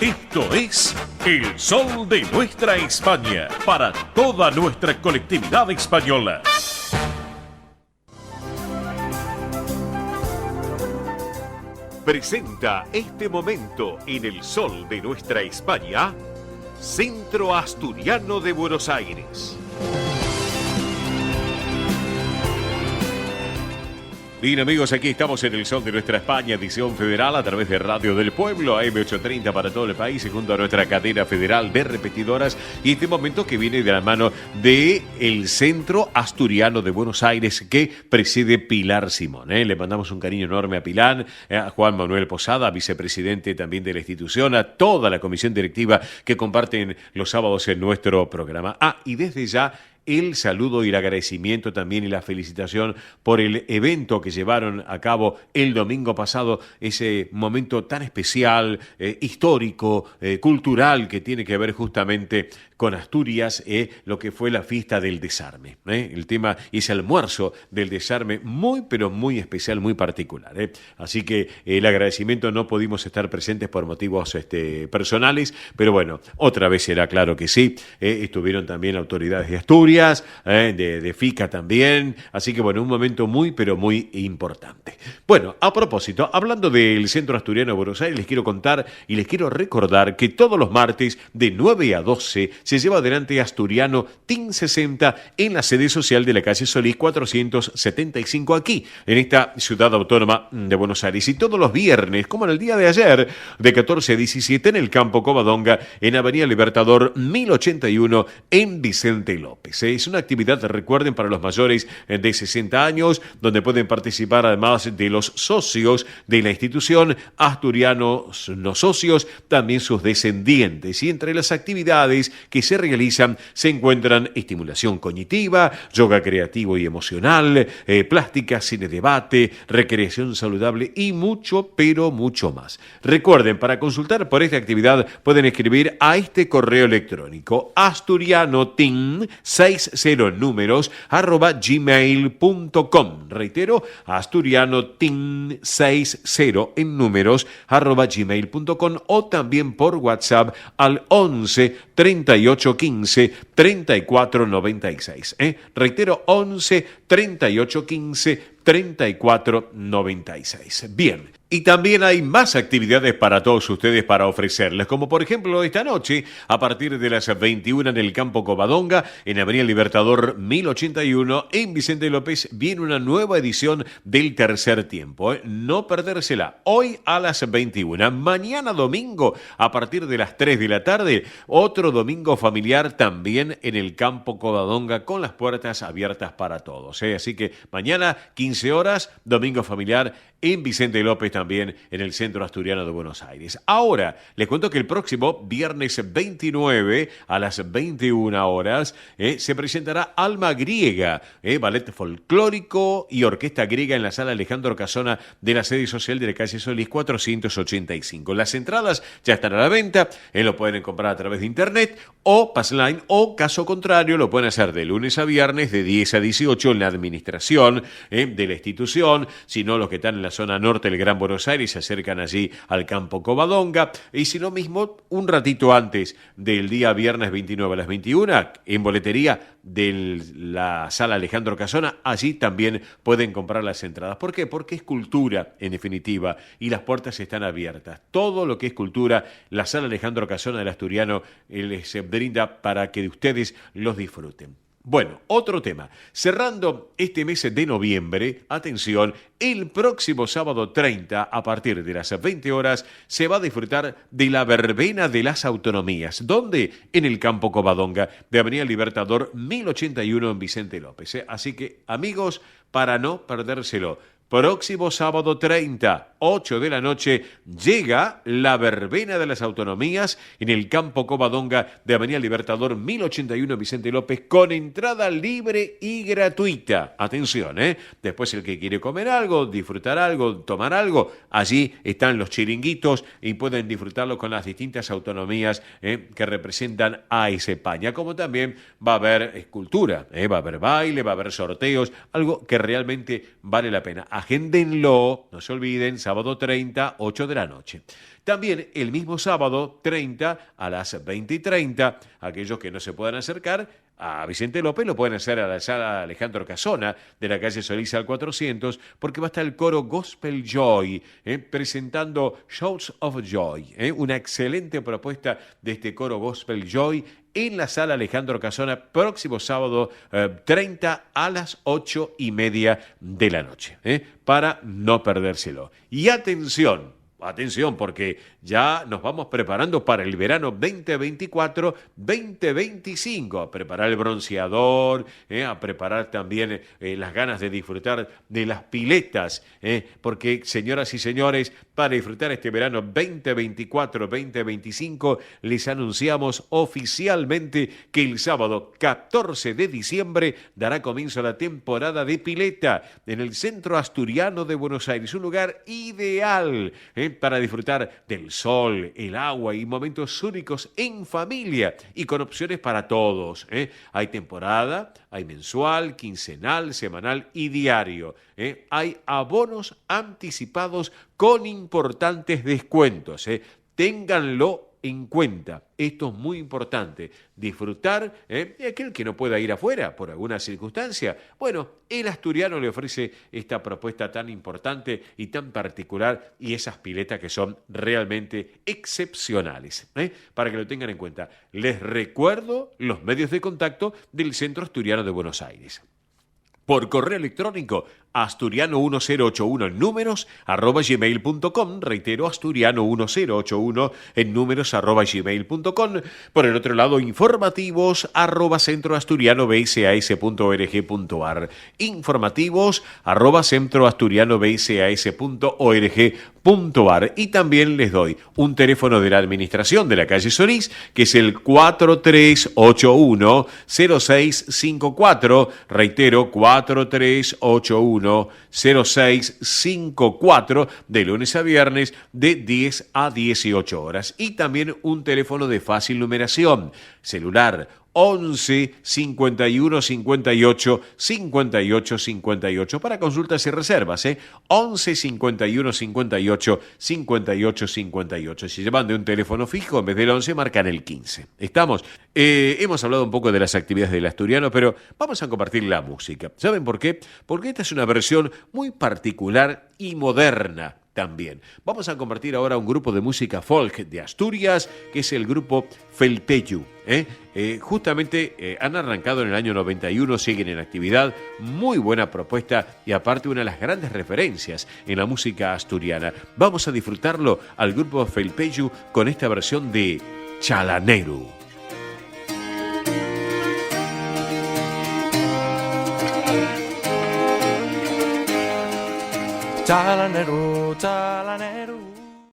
Esto es El Sol de Nuestra España, para toda nuestra colectividad española. Presenta este momento en El Sol de Nuestra España, Centro Asturiano de Buenos Aires. Bien, amigos, aquí estamos en El Sol de Nuestra España, edición federal a través de Radio del Pueblo, AM830 para todo el país y junto a nuestra cadena federal de repetidoras. Y este momento que viene de la mano de el Centro Asturiano de Buenos Aires que preside Pilar Simón. Le mandamos un cariño enorme a Pilar, a Juan Manuel Posada, vicepresidente también de la institución, a toda la comisión directiva que comparten los sábados en nuestro programa. Y desde ya el saludo y el agradecimiento también y la felicitación por el evento que llevaron a cabo el domingo pasado, ese momento tan especial, histórico, cultural, que tiene que ver justamente con Asturias, lo que fue la fiesta del desarme. El tema y ese almuerzo del desarme muy, pero muy especial, muy particular. Así que el agradecimiento, no pudimos estar presentes por motivos personales, pero bueno, otra vez será claro que sí. Estuvieron también autoridades de Asturias, de FICA también, así que bueno, un momento muy, pero muy importante. Bueno, a propósito, hablando del Centro Asturiano de Buenos Aires, les quiero contar y les quiero recordar que todos los martes de 9 a 12 se lleva adelante Asturiano Team 60 en la sede social de la calle Solís 475 aquí, en esta ciudad autónoma de Buenos Aires. Y todos los viernes, como en el día de ayer, de 14 a 17 en el Campo Covadonga, en Avenida Libertador 1081 en Vicente López. Es una actividad, recuerden, para los mayores de 60 años, donde pueden participar además de los socios de la institución, asturianos no socios, también sus descendientes. Y entre las actividades que se realizan se encuentran estimulación cognitiva, yoga creativo y emocional, plástica, cine debate, recreación saludable y mucho, pero mucho más. Recuerden, para consultar por esta actividad pueden escribir a este correo electrónico asturianoteam60números @gmail.com. Reitero, asturianoteam60 en números @gmail.com, o también por WhatsApp al 11 38 15 34 96. Reitero, 11 38 15 34 96. Bien. Y también hay más actividades para todos ustedes para ofrecerles, como por ejemplo esta noche, a partir de las 21 en el Campo Covadonga, en Avenida Libertador 1081, en Vicente López, viene una nueva edición del Tercer Tiempo. No perdérsela. Hoy a las 21. Mañana domingo, a partir de las 3 de la tarde, otro domingo familiar también en el Campo Covadonga, con las puertas abiertas para todos. Así que mañana, 15 horas, domingo familiar en Vicente López, también en el Centro Asturiano de Buenos Aires. Ahora, les cuento que el próximo viernes 29 a las 21 horas se presentará Alma Griega, ballet folclórico y orquesta griega en la sala Alejandro Casona de la sede social de la calle Solís 485. Las entradas ya están a la venta, lo pueden comprar a través de internet o Passline, o caso contrario lo pueden hacer de lunes a viernes de 10 a 18 en la administración de la institución. Si no, los que están en la zona norte del Gran Buenos Aires se acercan allí al Campo Covadonga, y si no mismo un ratito antes del día viernes 29 a las 21 en boletería de la sala Alejandro Casona, allí también pueden comprar las entradas. ¿Por qué? Porque es cultura en definitiva y las puertas están abiertas. Todo lo que es cultura, la sala Alejandro Casona del Asturiano les brinda para que ustedes los disfruten. Bueno, otro tema. Cerrando este mes de noviembre, atención, el próximo sábado 30, a partir de las 20 horas, se va a disfrutar de la Verbena de las Autonomías. ¿Dónde? En el Campo Covadonga, de Avenida Libertador 1081 en Vicente López. Así que, amigos, para no perdérselo, próximo sábado 30, 8 de la noche, llega la Verbena de las Autonomías en el Campo Covadonga de Avenida Libertador 1081 Vicente López, con entrada libre y gratuita. Atención, después el que quiere comer algo, disfrutar algo, tomar algo, allí están los chiringuitos y pueden disfrutarlo con las distintas autonomías que representan a España. Como también va a haber escultura, va a haber baile, va a haber sorteos, algo que realmente vale la pena. Agéndenlo, no se olviden, sábado sábado 30, 8 de la noche. También el mismo sábado 30 a las 20:30, aquellos que no se puedan acercar a Vicente López lo pueden hacer a la sala Alejandro Casona de la calle Solís al 400, porque va a estar el coro Gospel Joy presentando Shouts of Joy, una excelente propuesta de este coro Gospel Joy en la sala Alejandro Casona, próximo sábado 30 a las 8:30 de la noche, para no perdérselo. Y atención, porque ya nos vamos preparando para el verano 2024-2025, a preparar el bronceador, a preparar también las ganas de disfrutar de las piletas, porque, señoras y señores, para disfrutar este verano 2024-2025, les anunciamos oficialmente que el sábado 14 de diciembre dará comienzo a la temporada de pileta en el Centro Asturiano de Buenos Aires, un lugar ideal para disfrutar del sol, el agua y momentos únicos en familia y con opciones para todos. Hay temporada, hay mensual, quincenal, semanal y diario. Hay abonos anticipados con importantes descuentos. Ténganlo en cuenta. Esto es muy importante. Disfrutar de aquel que no pueda ir afuera por alguna circunstancia. Bueno, el asturiano le ofrece esta propuesta tan importante y tan particular y esas piletas que son realmente excepcionales. Para que lo tengan en cuenta. Les recuerdo los medios de contacto del Centro Asturiano de Buenos Aires. Por correo electrónico, asturiano1081 en números @gmail.com. Reitero, asturiano1081 en números @gmail.com. Por el otro lado, informativos @centroasturianobsas.org.ar. Informativos @centroasturianobsas.org.ar. Y también les doy un teléfono de la administración de la calle Solís, que es el 4381-0654. Reitero, 4381-0654, de lunes a viernes de 10 a 18 horas. Y también un teléfono de fácil numeración, celular 11 51 58 58 58 para consultas y reservas. 11 51 58 58 58. Si llaman de un teléfono fijo, en vez del 11 marcan el 15. ¿Estamos? Hemos hablado un poco de las actividades del asturiano, pero vamos a compartir la música. ¿Saben por qué? Porque esta es una versión muy particular y moderna también. Vamos a compartir ahora un grupo de música folk de Asturias, que es el grupo Felpeyu. Justamente han arrancado en el año 91, siguen en actividad, muy buena propuesta y aparte una de las grandes referencias en la música asturiana. Vamos a disfrutarlo al grupo Felpeyu con esta versión de Chalaneru. Chalaneru, chalaneru,